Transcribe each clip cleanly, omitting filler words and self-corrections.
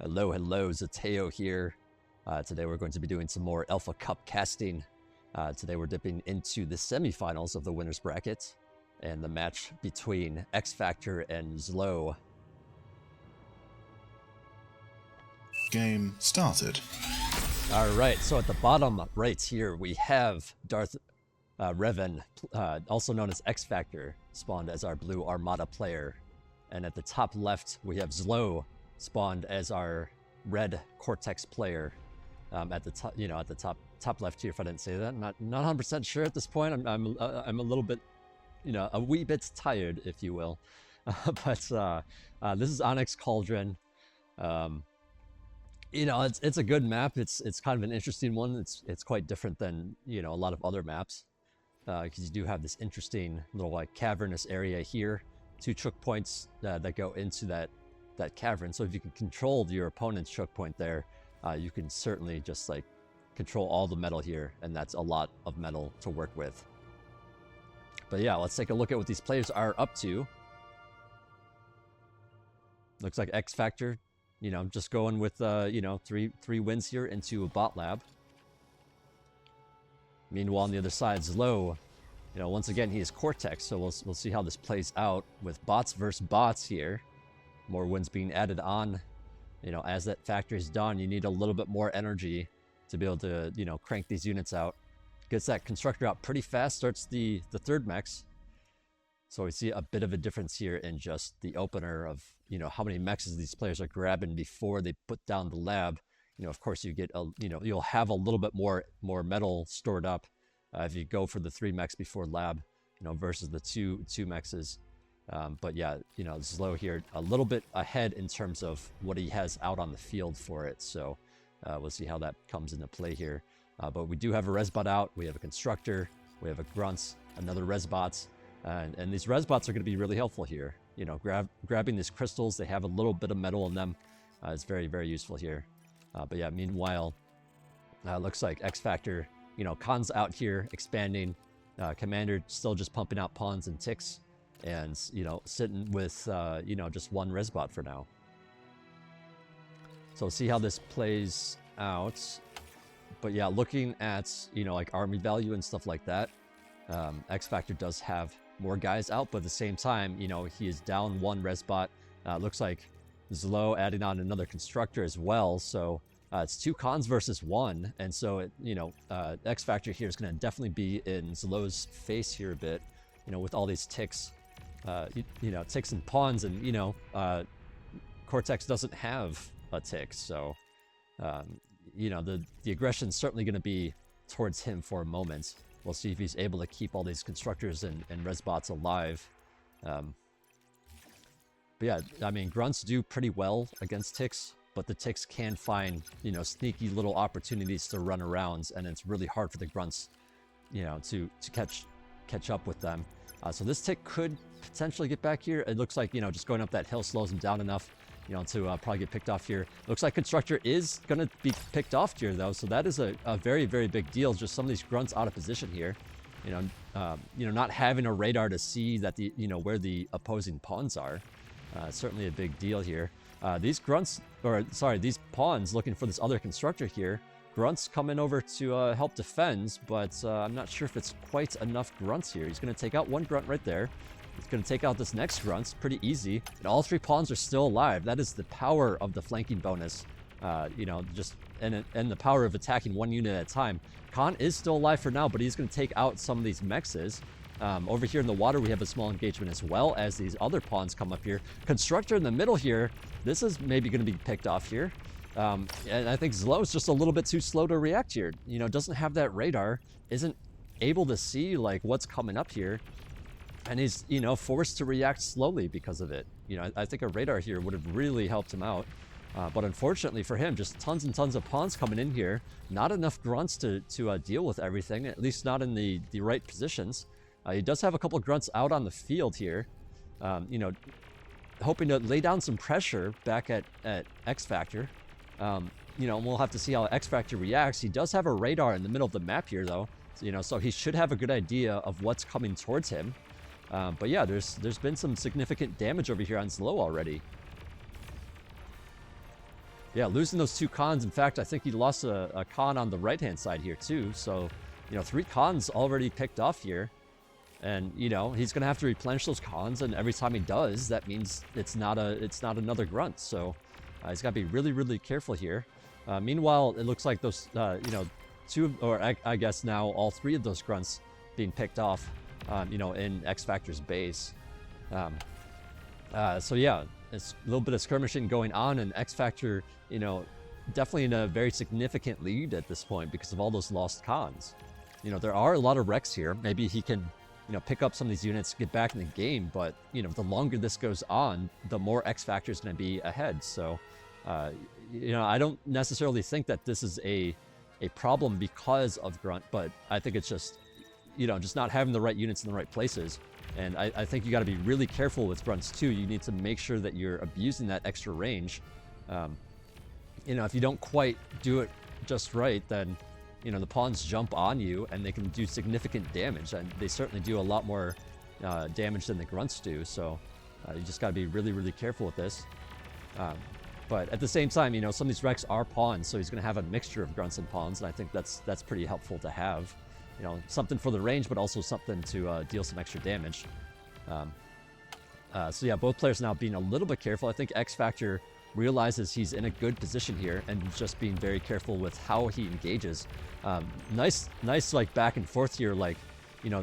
Hello, Zeteo here. Today we're going to be doing some more Alpha Cup casting. Today we're dipping into the semifinals of the winner's bracket and the match between xFactor and ZLO. Game started. Alright, so at the bottom right here we have Darth Revan, also known as xFactor, spawned as our blue Armada player. And at the top left we have ZLO, spawned as our red Cortex player. At the top, at the top left here. If I didn't say that, I'm not 100% sure at this point. I'm a little bit, a wee bit tired, if you will. But this is Onyx Cauldron. It's a good map. It's kind of an interesting one. It's quite different than a lot of other maps, because you do have this interesting little like cavernous area here. 2 choke points that go into that cavern. So if you can control your opponent's choke point there, you can certainly just like control all the metal here, and that's a lot of metal to work with. But yeah, let's take a look at what these players are up to. Looks like xFactor, just going with three wins here into a bot lab. Meanwhile, on the other side, ZLO, once again he is Cortex, so we'll see how this plays out with bots versus bots here. More wins being added on. As that factor is done, you need a little bit more energy to be able to, crank these units out. Gets that constructor out pretty fast, starts the third mechs. So we see a bit of a difference here in just the opener of, how many mechs these players are grabbing before they put down the lab. Of course you get, you'll have a little bit more metal stored up if you go for the 3 mechs before lab, versus the two mechs. But yeah, ZLO here a little bit ahead in terms of what he has out on the field for it. So we'll see how that comes into play here. But we do have a Resbot out. We have a Constructor. We have a Grunts, another Resbots. And these Resbots are going to be really helpful here. Grabbing these crystals, they have a little bit of metal in them. It's very, very useful here. But yeah, meanwhile, looks like xFactor, Khan's out here expanding. Commander still just pumping out pawns and ticks. And, sitting with, just 1 Resbot for now. So we'll see how this plays out. But yeah, looking at, like army value and stuff like that, xFactor does have more guys out, but at the same time, he is down 1 Resbot. Looks like ZLO adding on another Constructor as well. So it's 2 Khans versus 1. And so, xFactor here is going to definitely be in ZLO's face here a bit, with all these ticks. Ticks and pawns, and Cortex doesn't have a tick, so the aggression's certainly going to be towards him for a moment. We'll see if he's able to keep all these Constructors and Resbots alive. But yeah, I mean, Grunts do pretty well against ticks, but the ticks can find sneaky little opportunities to run around, and it's really hard for the Grunts to catch up with them. So this tick could potentially get back here. It looks like, just going up that hill slows him down enough, to probably get picked off here. Looks like Constructor is going to be picked off here, though. So that is a very, very big deal. Just some of these Grunts out of position here. Not having a radar to see that where the opposing pawns are. Certainly a big deal here. These pawns looking for this other Constructor here. Grunts coming over to help defend, but I'm not sure if it's quite enough Grunts here. He's going to take out 1 Grunt right there. He's going to take out this next Grunt. Pretty easy. And all 3 pawns are still alive. That is the power of the flanking bonus. And the power of attacking 1 unit at a time. Khan is still alive for now, but he's going to take out some of these mexes. Over here in the water, we have a small engagement as well as these other pawns come up here. Constructor in the middle here. This is maybe going to be picked off here. And I think ZLO is just a little bit too slow to react here. Doesn't have that radar, isn't able to see like what's coming up here, and he's forced to react slowly because of it. I think a radar here would have really helped him out, but unfortunately for him, just tons and tons of pawns coming in here. Not enough Grunts to deal with everything, at least not in the right positions. He does have a couple of Grunts out on the field here, hoping to lay down some pressure back at xFactor. We'll have to see how xFactor reacts. He does have a radar in the middle of the map here, though. So he should have a good idea of what's coming towards him. But yeah, there's been some significant damage over here on ZLO already. Yeah, losing those 2 cons. In fact, I think he lost a con on the right-hand side here too. So, 3 cons already picked off here. And, he's going to have to replenish those cons. And every time he does, that means it's not another grunt. So he's got to be really, really careful here. Meanwhile, it looks like those, 2, or I guess now all 3 of those grunts being picked off, in xFactor's base. So yeah, it's a little bit of skirmishing going on, and xFactor, definitely in a very significant lead at this point because of all those lost cons. There are a lot of wrecks here. Maybe he can, pick up some of these units, get back in the game, but, the longer this goes on, the more xFactor is going to be ahead. So, I don't necessarily think that this is a problem because of grunt, but I think it's just, just not having the right units in the right places. And I think you got to be really careful with grunts too. You need to make sure that you're abusing that extra range. If you don't quite do it just right, then, the pawns jump on you and they can do significant damage. And they certainly do a lot more damage than the grunts do. So you just got to be really, really careful with this. But at the same time, some of these wrecks are pawns, so he's going to have a mixture of grunts and pawns. And I think that's pretty helpful to have. Something for the range, but also something to deal some extra damage. So yeah, both players now being a little bit careful. I think xFactor realizes he's in a good position here and just being very careful with how he engages. Nice like back and forth here, like,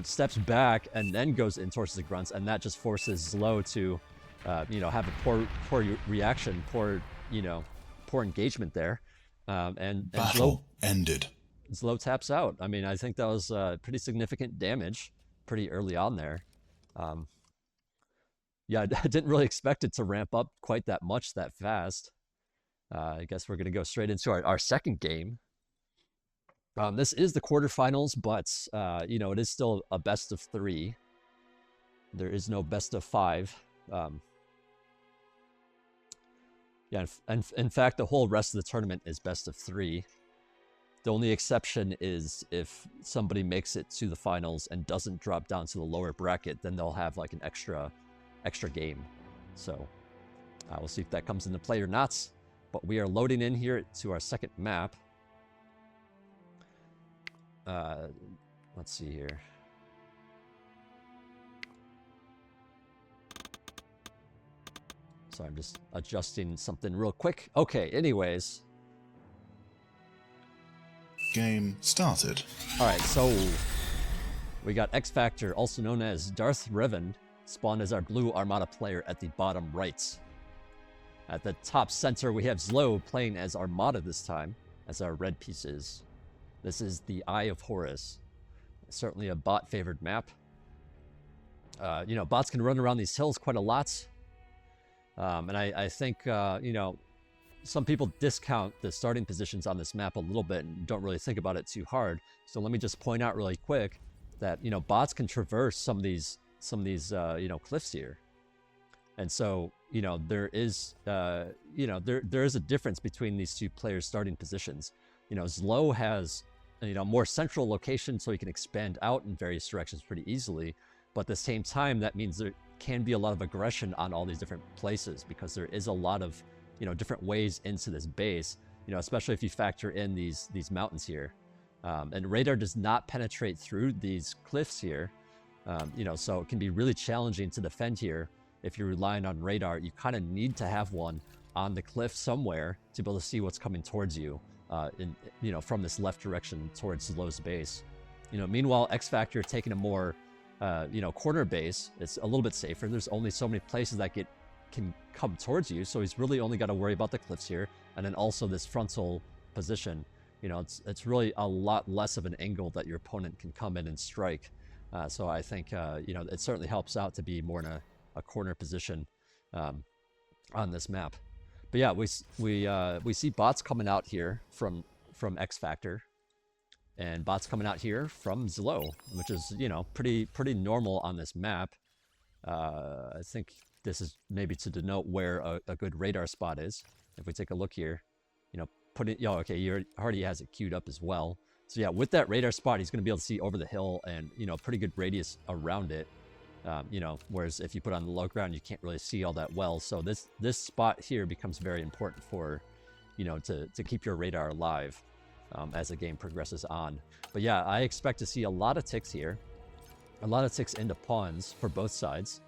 steps back and then goes in towards the grunts, and that just forces ZLO to, have a poor reaction, poor engagement there. And Battle ended. ZLO taps out. I mean, I think that was pretty significant damage pretty early on there. Yeah, I didn't really expect it to ramp up quite that much that fast. I guess we're going to go straight into our second game. This is the quarterfinals, but, it is still a best of 3. There is no best of 5. Yeah, and in fact, the whole rest of the tournament is best of 3. The only exception is if somebody makes it to the finals and doesn't drop down to the lower bracket, then they'll have like an extra game. So we'll see if that comes into play or not. But we are loading in here to our second map. Let's see here. So I'm just adjusting something real quick. Okay, anyways. Game started. All right, so we got xFactor, also known as Darth Revan, spawned as our blue Armada player at the bottom right. At the top center, we have ZLO playing as Armada this time, as our red pieces. This is the Eye of Horus. Certainly a bot-favored map. Bots can run around these hills quite a lot. And I think, some people discount the starting positions on this map a little bit and don't really think about it too hard. So let me just point out really quick that, bots can traverse some of these cliffs here. And so, there is, there is a difference between these two players' starting positions. ZLO has, more central location so he can expand out in various directions pretty easily. But at the same time, that means there can be a lot of aggression on all these different places because there is a lot of, different ways into this base, especially if you factor in these mountains here. And radar does not penetrate through these cliffs here. So it can be really challenging to defend here. If you're relying on radar, you kind of need to have one on the cliff somewhere to be able to see what's coming towards you, from this left direction towards ZLO's base. Meanwhile, xFactor taking a more, corner base, it's a little bit safer. There's only so many places that can come towards you, so he's really only got to worry about the cliffs here, and then also this frontal position. It's really a lot less of an angle that your opponent can come in and strike. So I think, it certainly helps out to be more in a corner position on this map. But yeah, we see bots coming out here from xFactor, and bots coming out here from ZLO, which is, pretty normal on this map. I think this is maybe to denote where a good radar spot is. If we take a look here, okay, he already has it queued up as well. So yeah, with that radar spot, he's going to be able to see over the hill and, pretty good radius around it. Whereas if you put on the low ground, you can't really see all that well. So this spot here becomes very important for, you know, to keep your radar alive as the game progresses on. But yeah, I expect to see a lot of ticks here. A lot of ticks into pawns for both sides.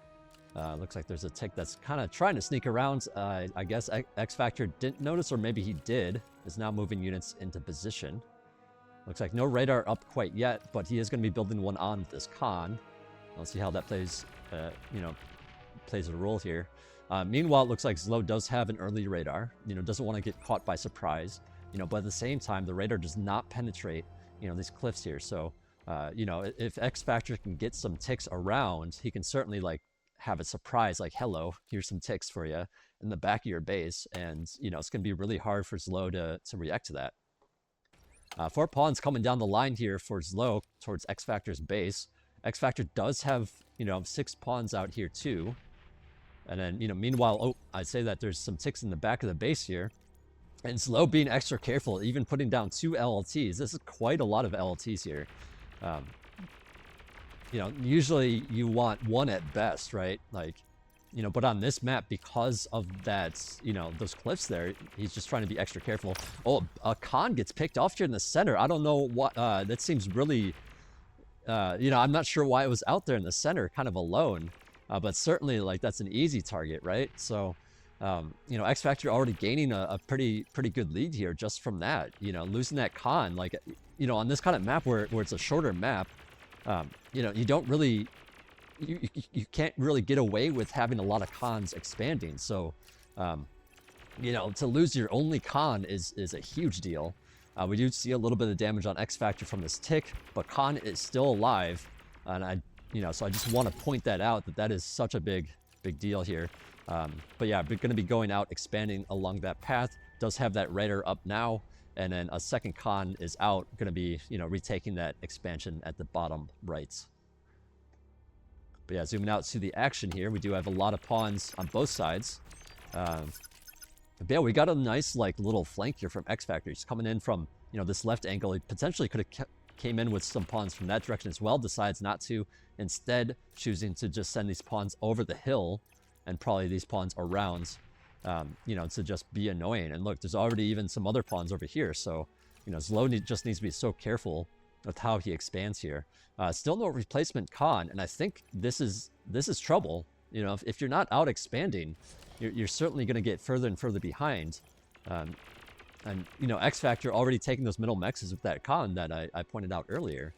Looks like there's a tick that's kind of trying to sneak around. I guess xFactor didn't notice, or maybe he did. Is now moving units into position. Looks like no radar up quite yet, but he is going to be building one on this con. Let's see how that plays, you know, plays a role here. Meanwhile, it looks like ZLO does have an early radar. You know, doesn't want to get caught by surprise. You know, but at the same time, the radar does not penetrate, you know, these cliffs here. So, you know, if xFactor can get some ticks around, he can certainly like have a surprise, like, hello, here's some ticks for you in the back of your base. And, you know, it's going to be really hard for ZLO to react to that. 4 pawns coming down the line here for ZLO towards xFactor's base. xFactor does have, you know, 6 pawns out here too. And then, you know, meanwhile, oh, I'd say that there's some ticks in the back of the base here. And ZLO being extra careful, even putting down 2 LLTs. This is quite a lot of LLTs here. You know, usually you want 1 at best, right? Like, you know, but on this map, because of that, you know, those cliffs there, he's just trying to be extra careful. Oh, a con gets picked off here in the center. I don't know what, that seems really, you know, I'm not sure why it was out there in the center, kind of alone. But certainly, like, that's an easy target, right? So, you know, xFactor already gaining a pretty good lead here just from that. You know, losing that con, like, you know, on this kind of map where it's a shorter map, you know, you don't really, you can't really get away with having a lot of cons expanding. So, you know, to lose your only con is a huge deal. We do see a little bit of damage on xFactor from this tick, but con is still alive. And you know, so I just want to point that out, that is such a big deal here. But yeah, we're going to be going out, expanding along that path. Does have that radar up now. And then a second con is out, going to be, you know, retaking that expansion at the bottom right. But yeah, zooming out to the action here, we do have a lot of pawns on both sides. But yeah, we got a nice, like, little flank here from xFactor. He's coming in from, you know, this left angle. He potentially could have came in with some pawns from that direction as well, decides not to, instead choosing to just send these pawns over the hill, and probably these pawns around, you know, to just be annoying. And look, there's already even some other pawns over here. So, you know, ZLO just needs to be so careful with how he expands here. Still no replacement con, and I think this is trouble. You know, if you're not out expanding, you're certainly going to get further and further behind. And, you know, xFactor already taking those middle mexes with that con that I pointed out earlier.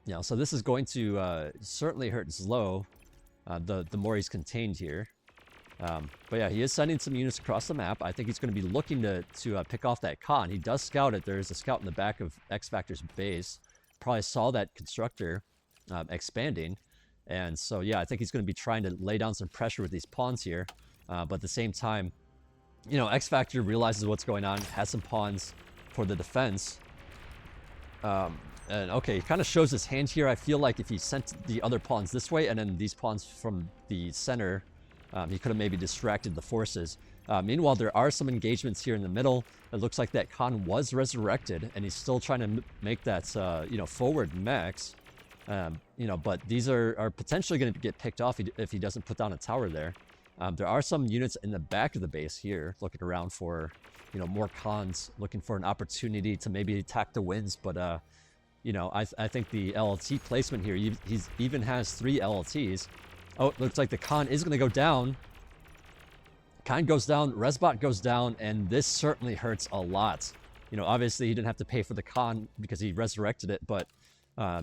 You know, so this is going to certainly hurt ZLO, the more he's contained here. But yeah, he is sending some units across the map. I think he's going to be looking to pick off that con. He does scout it. There is a scout in the back of xFactor's base. Probably saw that constructor expanding. And so, yeah, I think he's going to be trying to lay down some pressure with these pawns here. But at the same time, you know, xFactor realizes what's going on, has some pawns for the defense. And okay, he kind of shows his hand here. I feel like if he sent the other pawns this way and then these pawns from the center, he could have maybe distracted the forces. Meanwhile, there are some engagements here in the middle. It looks like that con was resurrected, and he's still trying to make that, you know, forward max. You know, but these are potentially going to get picked off if he doesn't put down a tower there. There are some units in the back of the base here looking around for, you know, more cons, looking for an opportunity to maybe attack the wins. But, you know, I think the LLT placement here, he even has 3 LLTs. Oh, it looks like the con is going to go down. Con goes down, Resbot goes down, and this certainly hurts a lot. You know, obviously he didn't have to pay for the con because he resurrected it, but,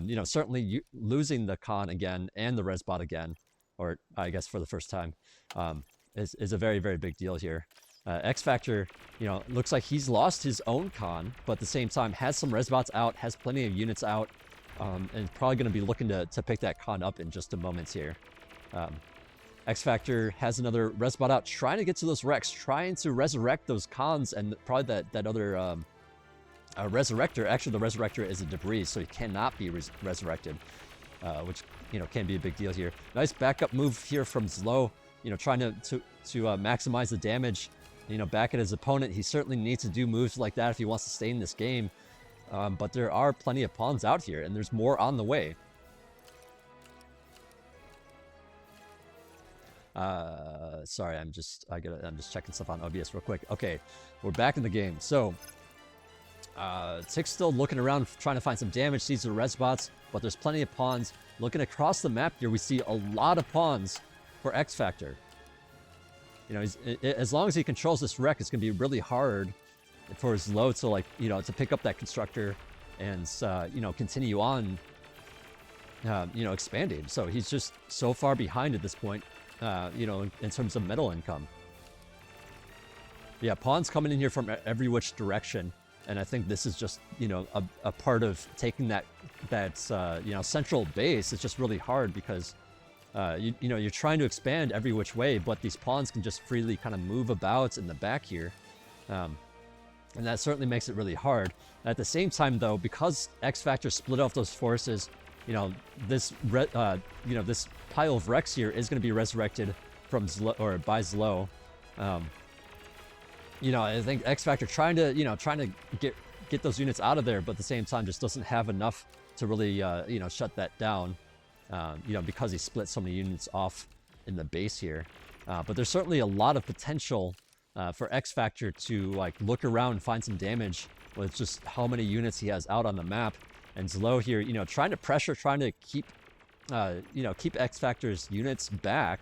you know, certainly losing the con again and the Resbot again, or I guess for the first time, is a very big deal here. xFactor, you know, looks like he's lost his own con, but at the same time has some Resbots out, has plenty of units out, and probably going to be looking to pick that con up in just a moment here. xFactor has another Resbot out, trying to get to those wrecks, trying to resurrect those cons, and probably that other Resurrector. Actually, the Resurrector is a debris, so he cannot be resurrected, which, you know, can be a big deal here. Nice backup move here from ZLO, you know, trying to maximize the damage, you know, back at his opponent. He certainly needs to do moves like that if he wants to stay in this game. But there are plenty of pawns out here, and there's more on the way. Sorry, I'm just checking stuff on OBS real quick. Okay, we're back in the game. So Tick's still looking around, trying to find some damage, sees the res bots, but there's plenty of pawns. Looking across the map here, we see a lot of pawns for xFactor. You know, as long as he controls this wreck, it's going to be really hard for ZLO to, like, you know, to pick up that constructor and, you know, continue on, you know, expanding. So he's just so far behind at this point, you know, in terms of metal income. Yeah, pawns coming in here from every which direction. And I think this is just, you know, a part of taking that you know, central base. It's just really hard because, you know, you're trying to expand every which way, but these pawns can just freely kind of move about in the back here. And that certainly makes it really hard. At the same time, though, because xFactor split off those forces, you know, this you know, this pile of wrecks here is going to be resurrected from ZLO, or by ZLO. You know, I think xFactor trying to get those units out of there, but at the same time just doesn't have enough to really you know, shut that down. You know, because he split so many units off in the base here. But there's certainly a lot of potential for xFactor to, like, look around and find some damage with just how many units he has out on the map. And ZLO here, you know, trying to pressure, trying to keep, you know, keep xFactor's units back,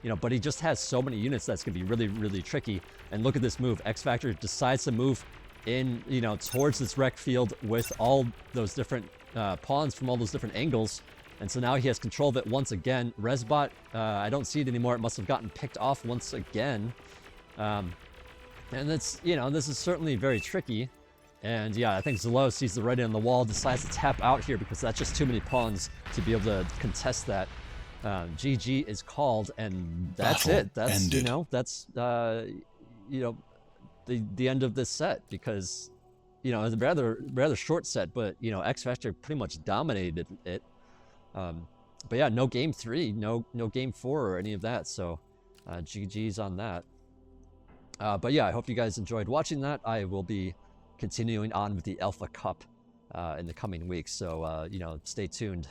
you know, but he just has so many units that's going to be really, really tricky. And look at this move. xFactor decides to move in, you know, towards this wreck field with all those different pawns from all those different angles. And so now he has control of it once again. Resbot, I don't see it anymore. It must have gotten picked off once again. And that's, you know, this is certainly very tricky. And yeah, I think ZLO sees the writing on the wall, decides to tap out here because that's just too many pawns to be able to contest that. GG is called, and that's Battle it. That's ended. You know, that's you know, the end of this set, because, you know, it's a rather short set, but, you know, xFactor pretty much dominated it. But yeah, no game 3, no game 4 or any of that. So GG's on that. But yeah, I hope you guys enjoyed watching that. I will be continuing on with the Alpha Cup in the coming weeks. So, you know, stay tuned.